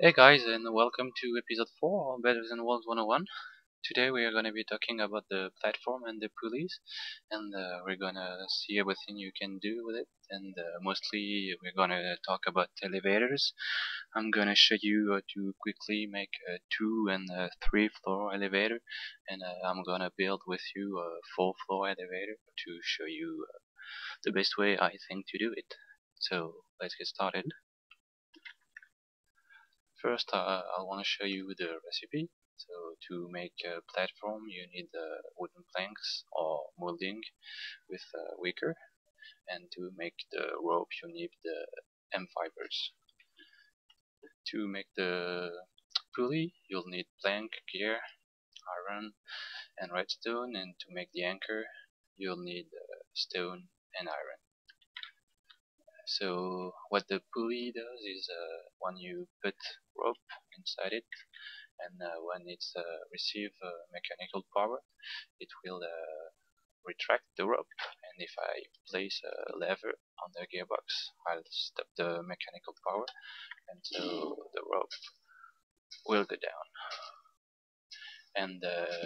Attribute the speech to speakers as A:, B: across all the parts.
A: Hey guys, and welcome to episode 4 of Better Than World 101. Today we are going to be talking about the platform and the pulleys, and we're going to see everything you can do with it, and mostly we're going to talk about elevators. I'm going to show you how to quickly make a 2 and a 3 floor elevator, and I'm going to build with you a 4 floor elevator to show you the best way I think to do it. So let's get started. First, I want to show you the recipe. So to make a platform, you need wooden planks or molding with wicker, and to make the rope, you need the M fibers. To make the pulley, you'll need plank, gear, iron, and redstone, and to make the anchor, you'll need stone and iron. So what the pulley does is when you put rope inside it, and when it's receive mechanical power, it will retract the rope, and if I place a lever on the gearbox, I'll stop the mechanical power, and so the rope will go down. And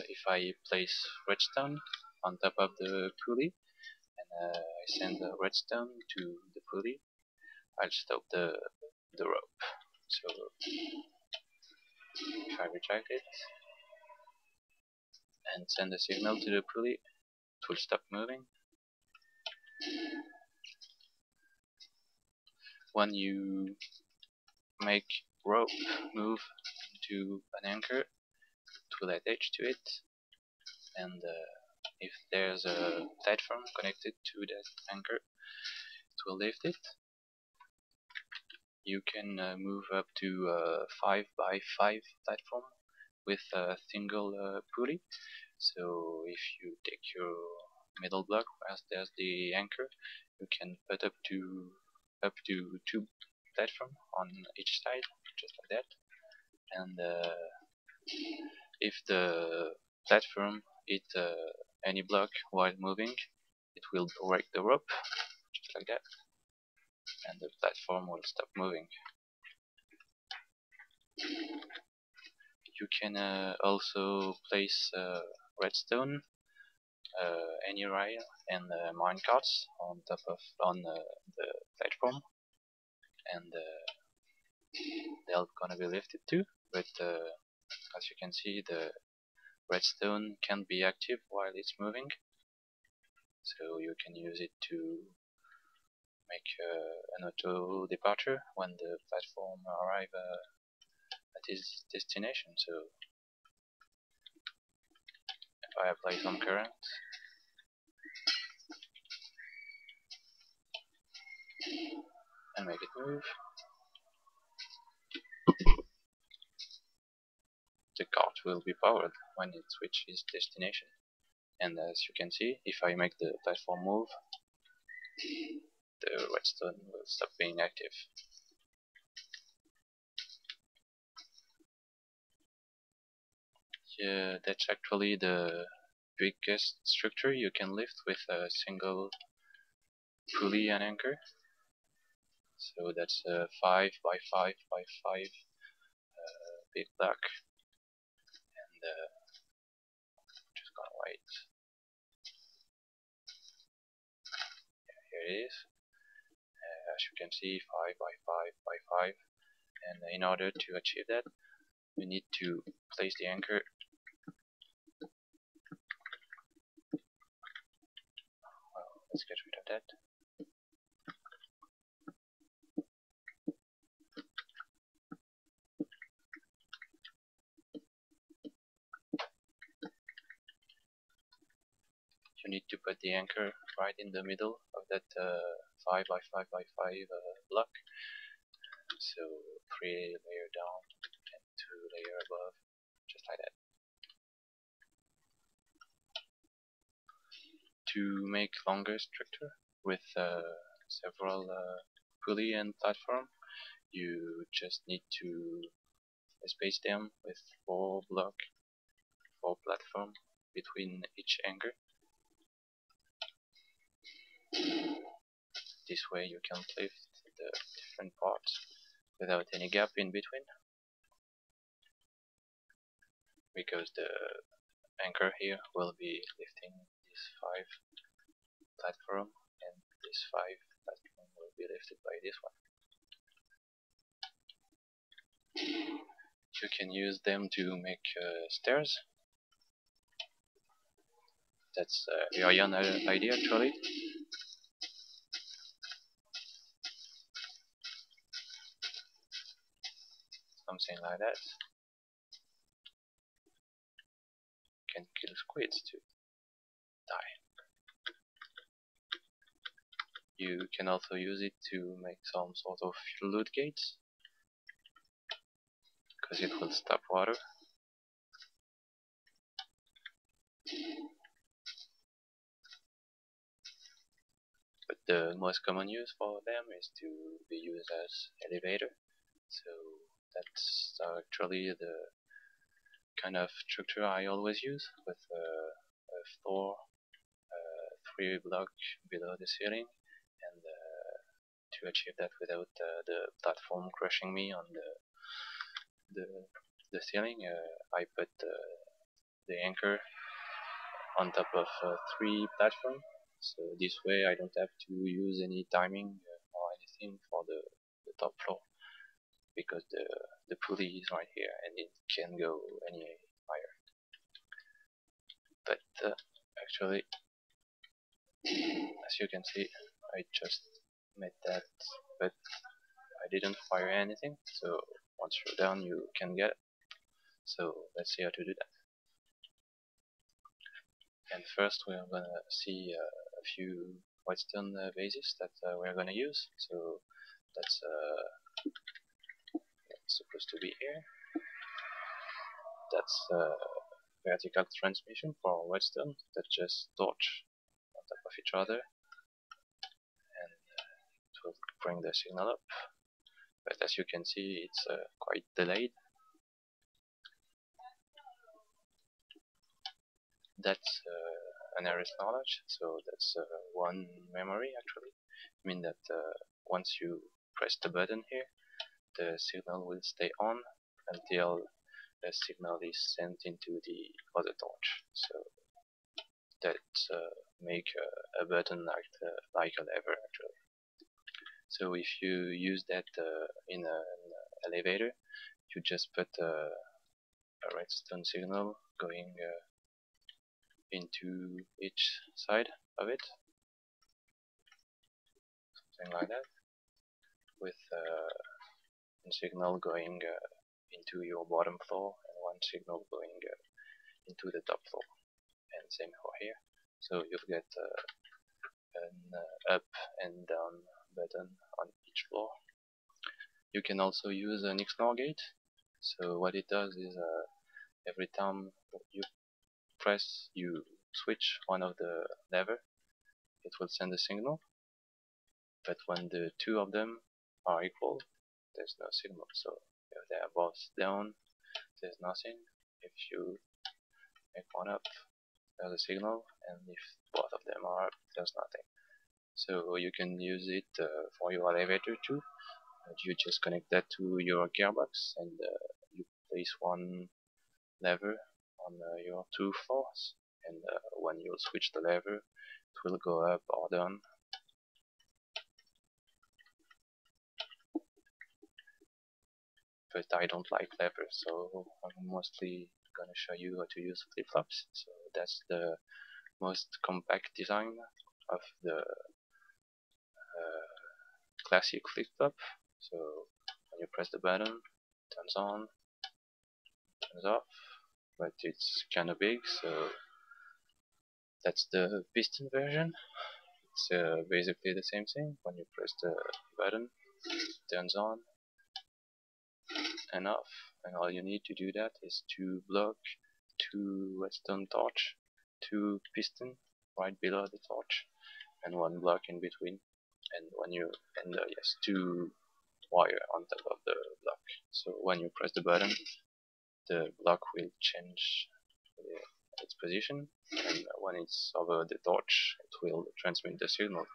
A: if I place redstone on top of the pulley, and I send the redstone to the pulley, I'll stop the rope. So if I retract it and send a signal to the pulley, it will stop moving. When you make rope move into an anchor, it will attach to it, and if there's a platform connected to that anchor, it will lift it. You can move up to a 5 by 5 platform with a single pulley. So if you take your middle block where there's the anchor, you can put up to 2 platforms on each side, just like that. And if the platform hit any block while moving, it will break the rope, just like that, and the platform will stop moving. You can also place redstone, any rail, and mine carts on top of the platform, and they're gonna be lifted too. But as you can see, the redstone can't be active while it's moving, so you can use it to make an auto departure when the platform arrive at its destination. So if I apply some current and make it move, the cart will be powered when it reaches destination. And as you can see, if I make the platform move, the redstone will stop being active. Yeah, that's actually the biggest structure you can lift with a single pulley and anchor. So that's a 5 by 5 by 5 big block, and just gonna wait. Yeah, here it is. As you can see, 5 by 5 by 5, and in order to achieve that, we need to place the anchor. Well, let's get rid of that. You need to put the anchor right in the middle of that 5 by 5 by 5 block. So 3 layer down and 2 layer above, just like that. To make longer structure with several pulley and platform, you just need to space them with 4 platform between each anchor. This way you can lift the different parts without any gap in between. because the anchor here will be lifting this 5 platform, and this 5 platform will be lifted by this one. You can use them to make stairs. That's a Ryan idea actually. Something like that. Can kill squids to die. You can also use it to make some sort of flood gates, because it will stop water. But the most common use for them is to be used as elevator. So that's actually the kind of structure I always use, with a floor 3 blocks below the ceiling, and to achieve that without the platform crushing me on the, the ceiling, I put the anchor on top of 3 platforms. So this way I don't have to use any timing or anything for the top floor, because the pulley is right here and it can go any higher. But actually, as you can see, I just made that, but I didn't fire anything. So once you're done, you can get it. So let's see how to do that. And first we're gonna see a few redstone bases that we're gonna use. So that's supposed to be here. That's vertical transmission for redstone that just torch on top of each other, and it will bring the signal up. But as you can see, it's quite delayed. That's an arrest knowledge, so that's one memory actually. I mean that once you press the button here, the signal will stay on until the signal is sent into the other torch. So that make a button act like a lever actually. So if you use that in an elevator, you just put a redstone signal going into each side of it, something like that, with one signal going into your bottom floor and one signal going into the top floor, and same for here. So you'll get an up and down button on each floor. You can also use an XNOR gate. So what it does is every time you switch one of the lever, it will send a signal. But when the 2 of them are equal, there's no signal. So if they are both down, there's nothing. If you make one up, there's a signal, and if both of them are up, there's nothing. So you can use it for your elevator too. You just connect that to your gearbox, and you place one lever on your 2 floors, and when you switch the lever, it will go up or down. But I don't like levers, so I'm mostly gonna show you how to use flip-flops. So that's the most compact design of the classic flip-flop. So when you press the button, it turns on, turns off, but it's kind of big, so that's the piston version. It's basically the same thing. When you press the button, it turns on and off, and all you need to do that is to block 2 redstone torch, 2 piston right below the torch, and 1 block in between, and when you yes, 2 wire on top of the block. So when you press the button, the block will change its position, and when it's over the torch, it will transmit the signal.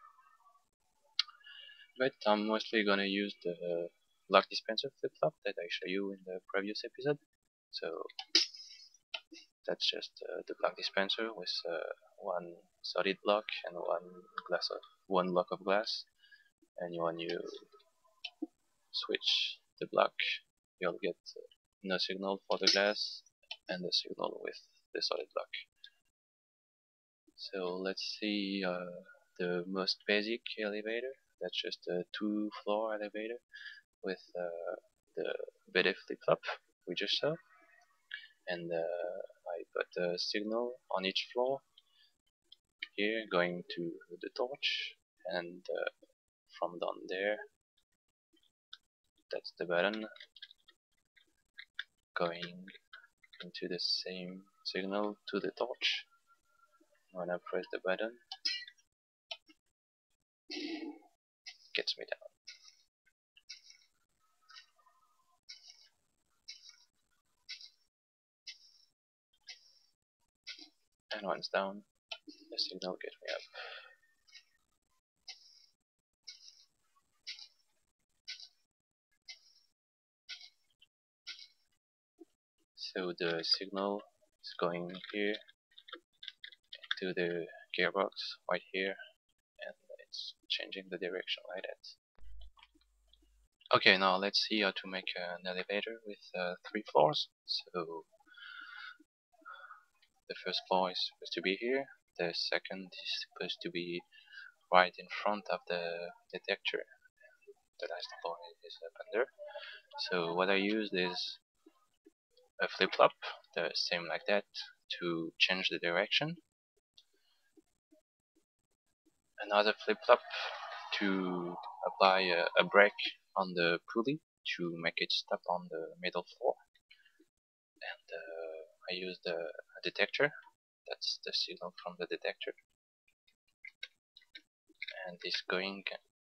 A: But I'm mostly gonna use the block dispenser flip-flop that I showed you in the previous episode. So That's just the block dispenser with one solid block and one block of glass. And when you switch the block, you'll get no signal for the glass and the signal with the solid block. So let's see the most basic elevator. That's just a 2-floor elevator with the BD flip-flop we just saw, and I put a signal on each floor here going to the torch, and from down there, that's the button going into the same signal to the torch. When I press the button, it gets me down. And once down, the signal gets me up. So the signal is going here to the gearbox right here, and it's changing the direction like that. Okay, now let's see how to make an elevator with 3 floors. So the first floor is supposed to be here, the second is supposed to be right in front of the detector, the last floor is up under. So what I used is a flip-flop, the same like that, to change the direction. Another flip-flop to apply a brake on the pulley to make it stop on the middle floor. And I used a detector, that's the signal from the detector, and this going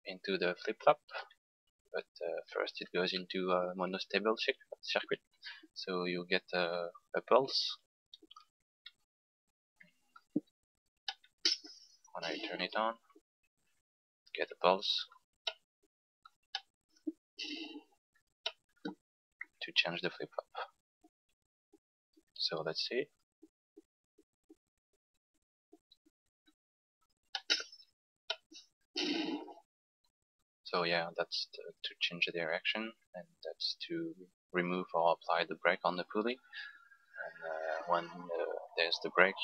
A: into the flip-flop, but first it goes into a monostable circuit, so you get a pulse. When I turn it on, get a pulse to change the flip-flop. So let's see. So yeah, that's to change the direction, and that's to remove or apply the brake on the pulley. And when there's the brake,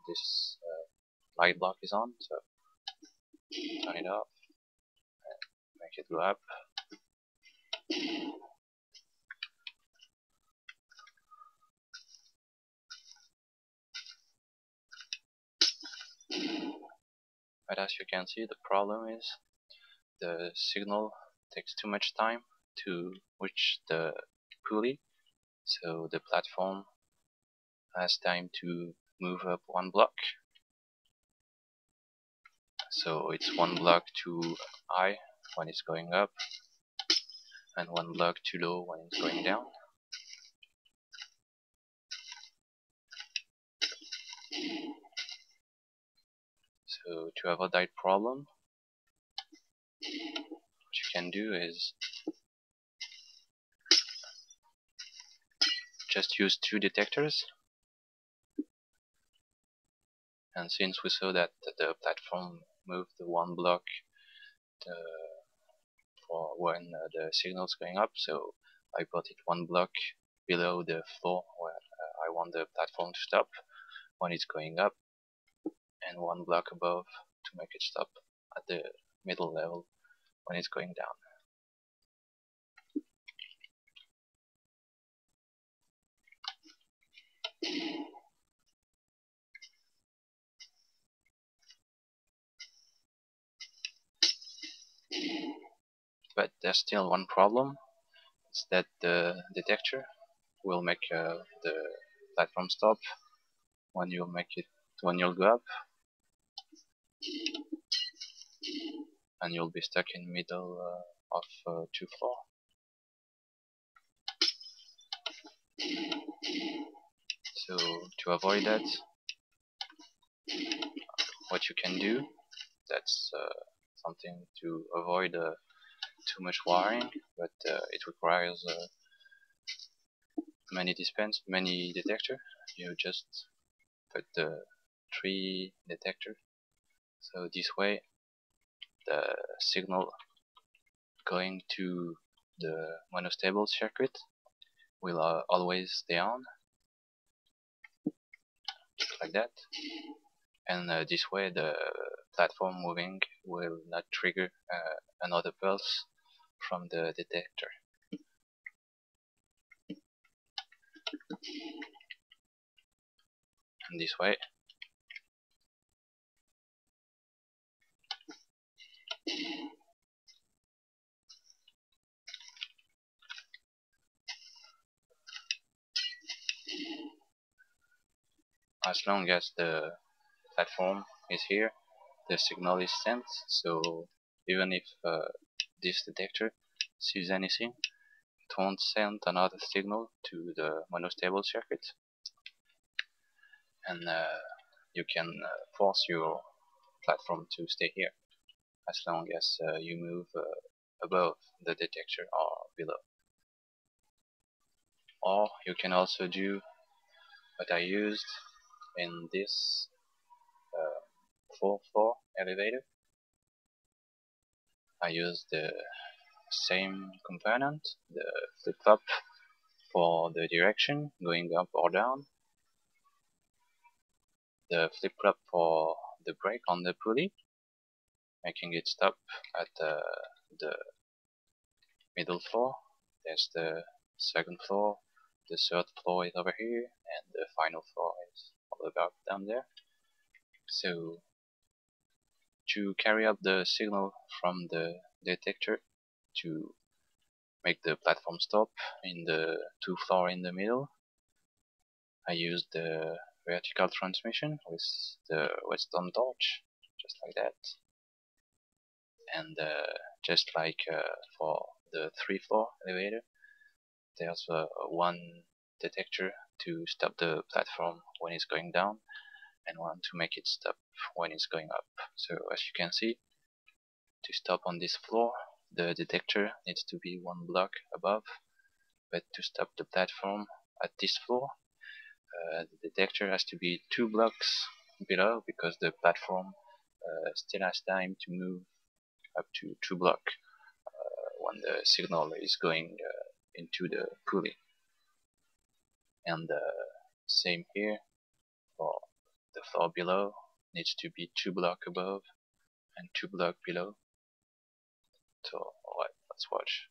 A: this light block is on, so turn it off, and make it go up. But as you can see, the problem is the signal takes too much time to reach the pulley, so the platform has time to move up 1 block. So it's 1 block too high when it's going up, and 1 block too low when it's going down. So to avoid that problem, what you can do is just use 2 detectors. And since we saw that the platform moved 1 block for when the signal's going up, so I put it 1 block below the floor where I want the platform to stop when it's going up, and 1 block above to make it stop at the middle level when it's going down. But there's still one problem, it's that the detector will make the platform stop when you'll go up, and you'll be stuck in the middle of 2 floors. So to avoid that, what you can do, that's something to avoid too much wiring, but it requires many detector. You just put the 3 detector. So this way the signal going to the monostable circuit will always stay on, like that. And this way the platform moving will not trigger another pulse from the detector. And this way as long as the platform is here, the signal is sent. So even if this detector sees anything, it won't send another signal to the monostable circuit. And you can force your platform to stay here as long as you move above the detector or below. Or you can also do what I used in this 4th floor elevator. I used the same component, the flip-flop for the direction going up or down, the flip-flop for the brake on the pulley, making it stop at the middle floor. There's the 2nd floor, the 3rd floor is over here, and the final floor is all about down there. So to carry up the signal from the detector to make the platform stop in the 2 floor in the middle, I used the vertical transmission with the redstone torch, just like that. And just like for the 3 floor elevator, there's one detector to stop the platform when it's going down, and one to make it stop when it's going up. So as you can see, to stop on this floor, the detector needs to be 1 block above, but to stop the platform at this floor, the detector has to be 2 blocks below, because the platform still has time to move up to 2 blocks when the signal is going into the pulley. And same here, for the floor below needs to be 2 blocks above and 2 blocks below. So alright, let's watch.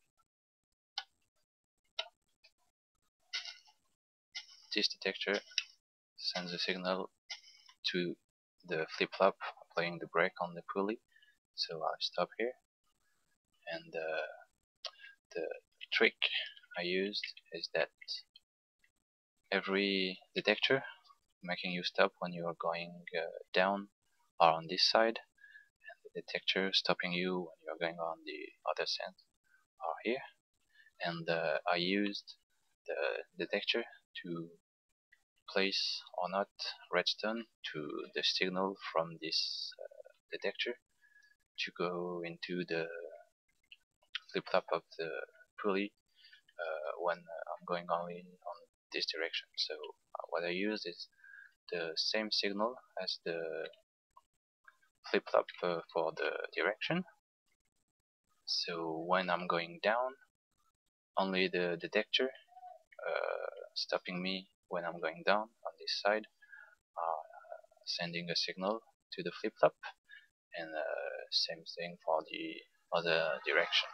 A: This detector sends a signal to the flip-flop applying the brake on the pulley. So I'll stop here, and the trick I used is that every detector making you stop when you are going down are on this side, and the detector stopping you when you are going on the other side are here. And I used the detector to place or not redstone to the signal from this detector to go into the flip-flop of the pulley when I'm going only on this direction. So what I use is the same signal as the flip-flop for the direction. So when I'm going down, only the detector stopping me when I'm going down on this side are sending a signal to the flip-flop, and same thing for the other direction.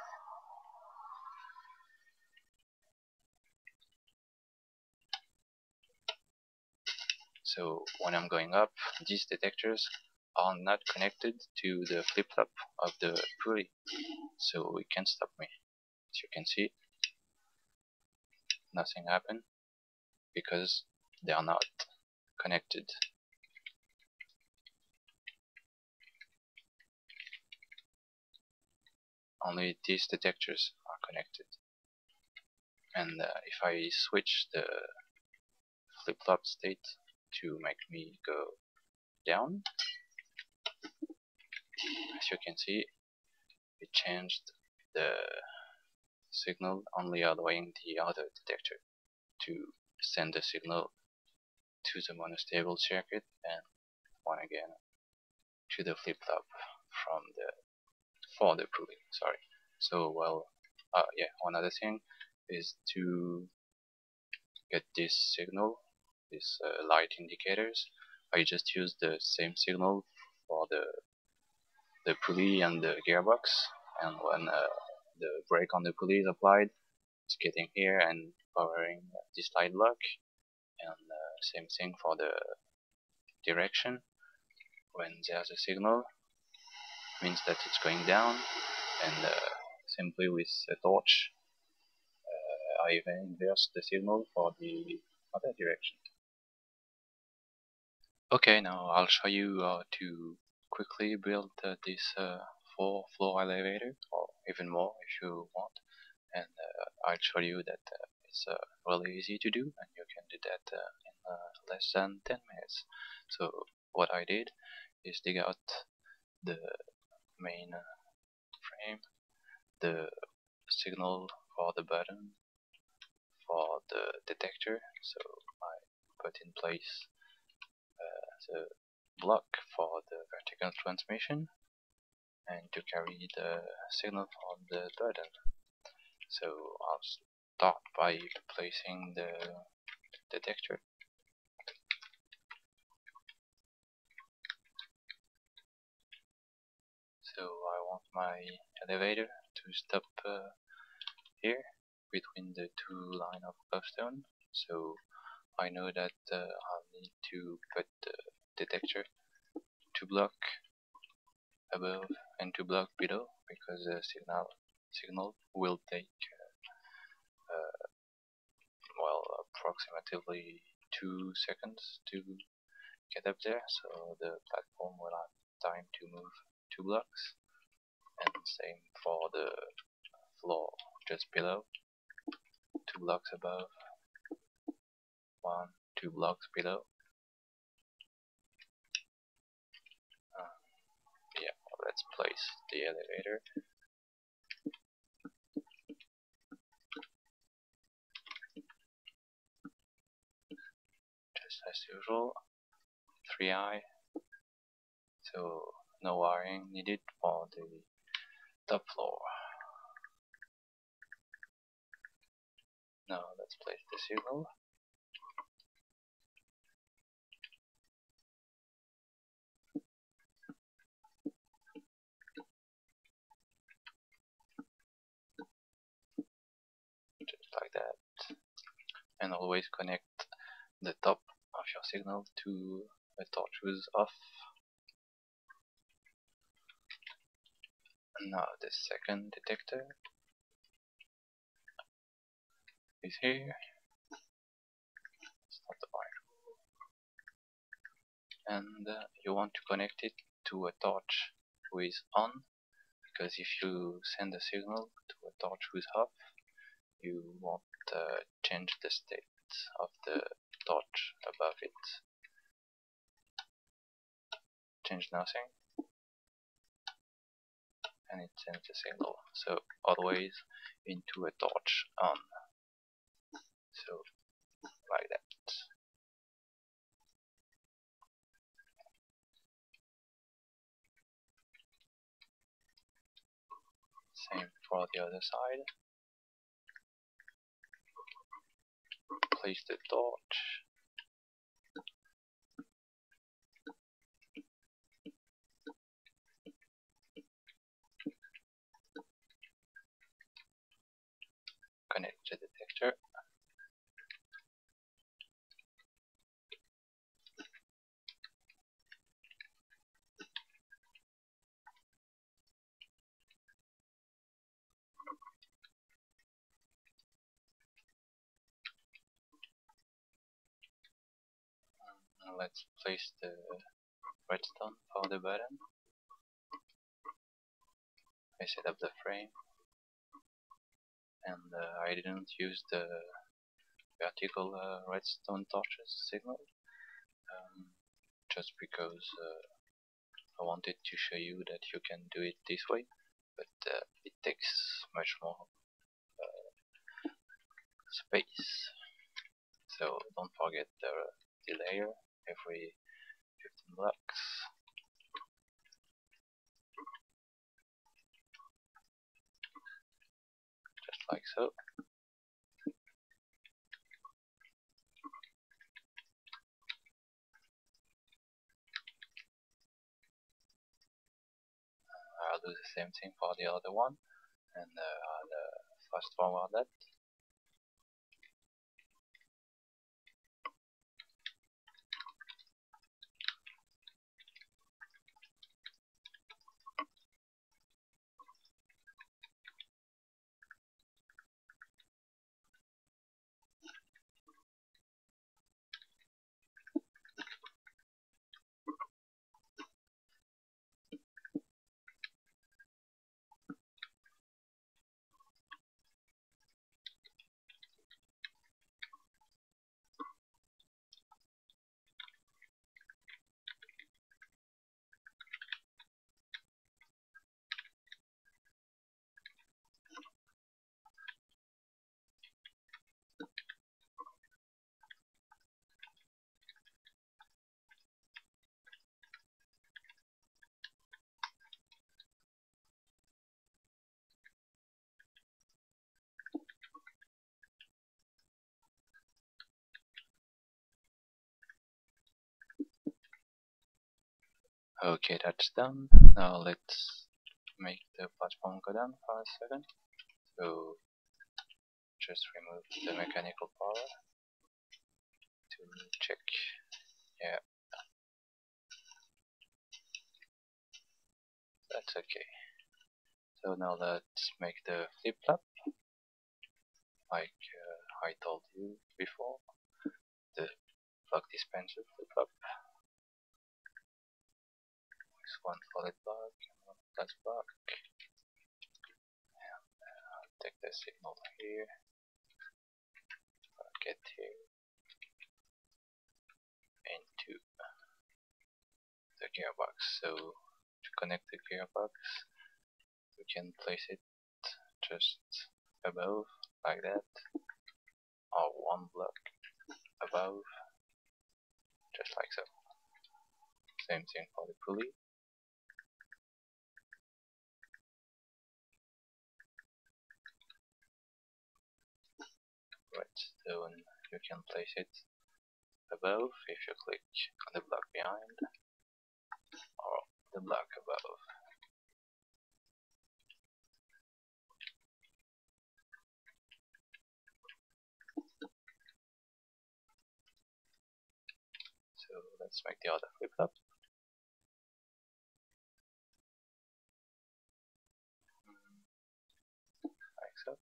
A: So when I'm going up, these detectors are not connected to the flip-flop of the pulley, so it can't stop me. As you can see, nothing happened because they are not connected. Only these detectors are connected. And if I switch the flip-flop state to make me go down, as you can see, it changed the signal, only allowing the other detector. to send the signal to the monostable circuit, and one again to the flip-flop for the pulley. Sorry. So yeah, one other thing is to get this signal, this light indicators. I just use the same signal for the pulley and the gearbox, and when the brake on the pulley is applied, it's getting here and powering this light block, and same thing for the direction. When there's a signal, means that it's going down, and simply with a torch I inverse the signal for the other direction. Okay, now I'll show you how to quickly build this 4-floor elevator, or even more if you want, and I'll show you that it's really easy to do, and you can do that in less than 10 minutes. So what I did is dig out the main frame, the signal for the button, for the detector, so I put in place the block for the vertical transmission, and to carry the signal from the button. So I'll start by placing the detector. So I want my elevator to stop here between the two lines of cobblestone. So I know that I'll need to put the detector 2 block above and 2 block below, because the signal will take approximately 2 seconds to get up there, so the platform will have time to move 2 blocks, and same for the floor just below, 2 blocks above, 2 blocks below. Yeah, let's place the elevator. Just as usual, 3i, so no wiring needed for the top floor. Now let's place the signal. Just like that. And always connect the top of your signal to a torch who's off. And now the second detector is here. Start the wire. And you want to connect it to a torch who is on, because if you send a signal to a torch who is off, you won't change the state of the torch above it. Change nothing, and it sends a signal. So always into a torch on. So like that. Same for the other side. Place the torch. Connect the detector. And let's place the redstone for the button. I set up the frame, and I didn't use the vertical redstone torches signal, just because I wanted to show you that you can do it this way, but it takes much more space. So don't forget the delayer every 15 blocks, just like so. I'll do the same thing for the other one, and I'll fast forward that. Okay, that's done. Now let's make the platform go down for a second. So just remove the mechanical power to check. Yeah, that's okay. So now let's make the flip flop, like I told you before, the plug dispenser flip flop. This one solid block, one flat block. And I'll take the signal here, get here into the gearbox. So to connect the gearbox, we can place it just above, like that, or one block above, just like so. Same thing for the pulley. Right, so you can place it above if you click on the block behind, or the block above. So let's make the other flip flop. Like so.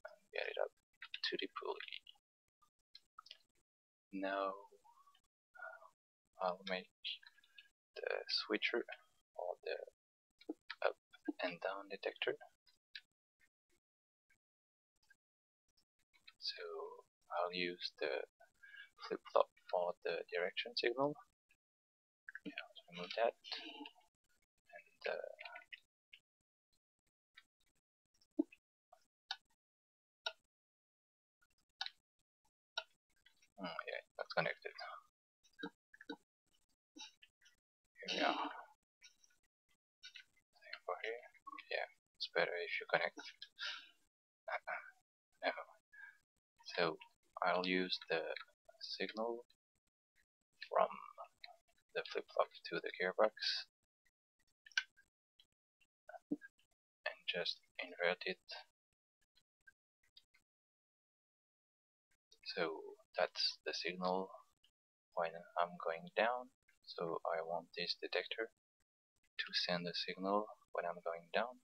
A: And get it up to the pulley. Now I'll make the switcher, or the up and down detector. So I'll use the flip flop for the direction signal. Yeah, let's remove that. And yeah, that's connected. Here we are. Same for here. Yeah, it's better if you connect. Never mind. So I'll use the signal from the flip flop to the gearbox and just invert it. So that's the signal when I'm going down. So I want this detector to send a signal when I'm going down.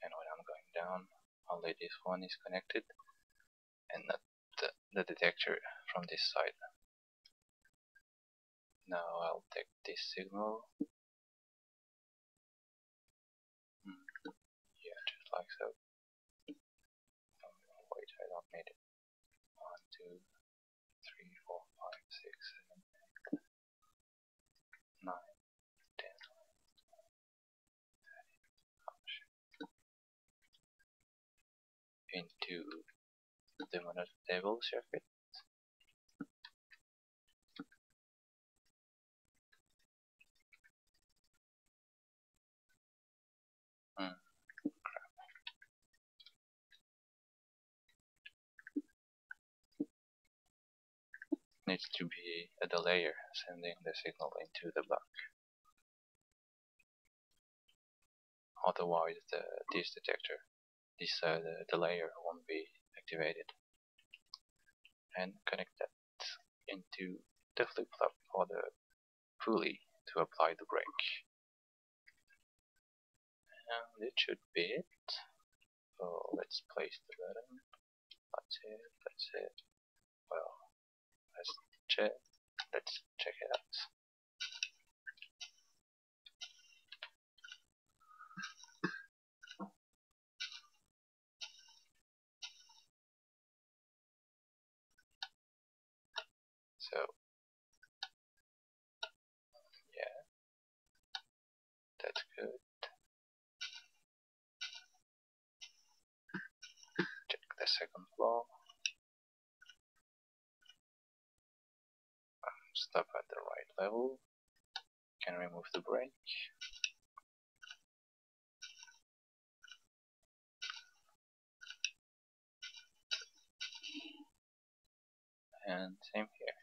A: And when I'm going down, only this one is connected and not the detector from this side. Now I'll take this signal. Yeah, just like so. Oh, wait, I don't need it. 1, 2, 3, 4, 5, 6, into the monotable circuit. Needs to be a delayer sending the signal into the block. Otherwise, this detector, the delayer won't be activated. And connect that into the flip-flop or the pulley to apply the brake. And it should be it. So let's place the button. That's it. Well, let's check it out. So yeah, that's good. Check the second floor. Stop at the right level. Can remove the brake. And same here.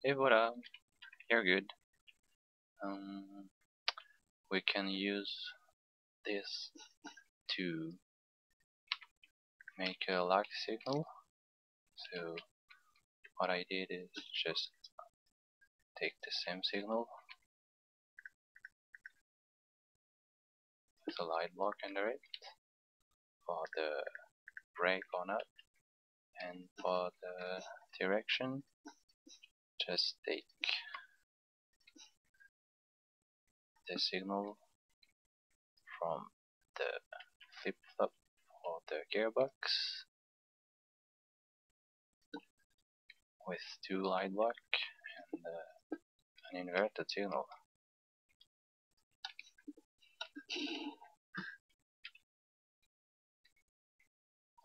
A: Hey, voilà, you're good. We can use this to make a lag signal. So what I did is just take the same signal, put a light block under it for the brake or not, and for the direction just take the signal from the flip-flop or the gearbox with two light block and an inverted signal.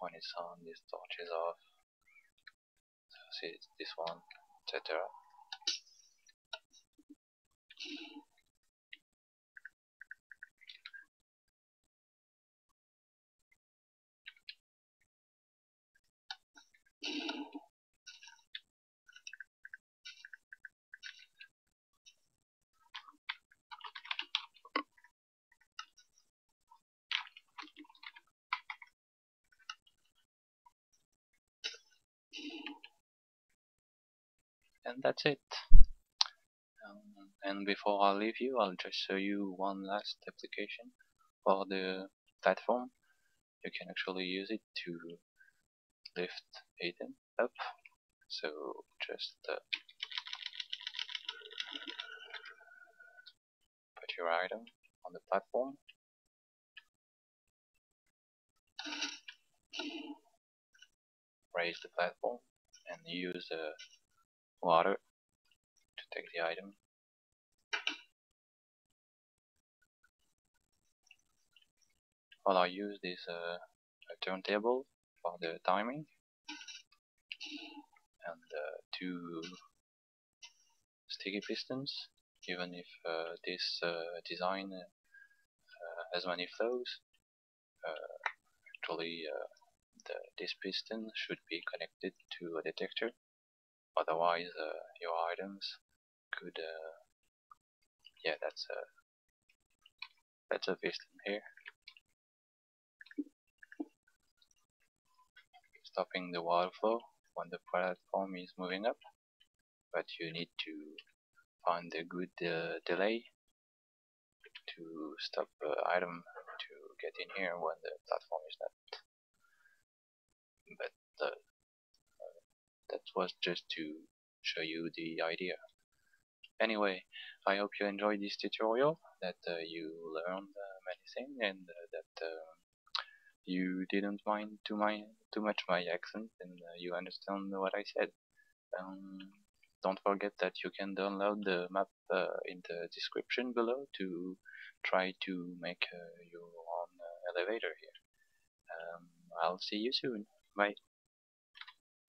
A: When it's on, this torch is off. So see, it's this one, etc. And that's it. And before I leave you, I'll just show you one last application for the platform. You can actually use it to lift item up. So just put your item on the platform, raise the platform, and use water to take the item. Well, I use this a turntable for the timing and two sticky pistons. Even if this design has many flows, actually this piston should be connected to a detector. Otherwise, your items could yeah, that's a piston here, stopping the water flow when the platform is moving up. But you need to find a good delay to stop the item to get in here when the platform is not. But that was just to show you the idea. Anyway, I hope you enjoyed this tutorial, that you learned many things, and that you didn't mind too much my accent, and you understand what I said. Um, don't forget that you can download the map in the description below to try to make your own elevator here. I'll see you soon. Bye.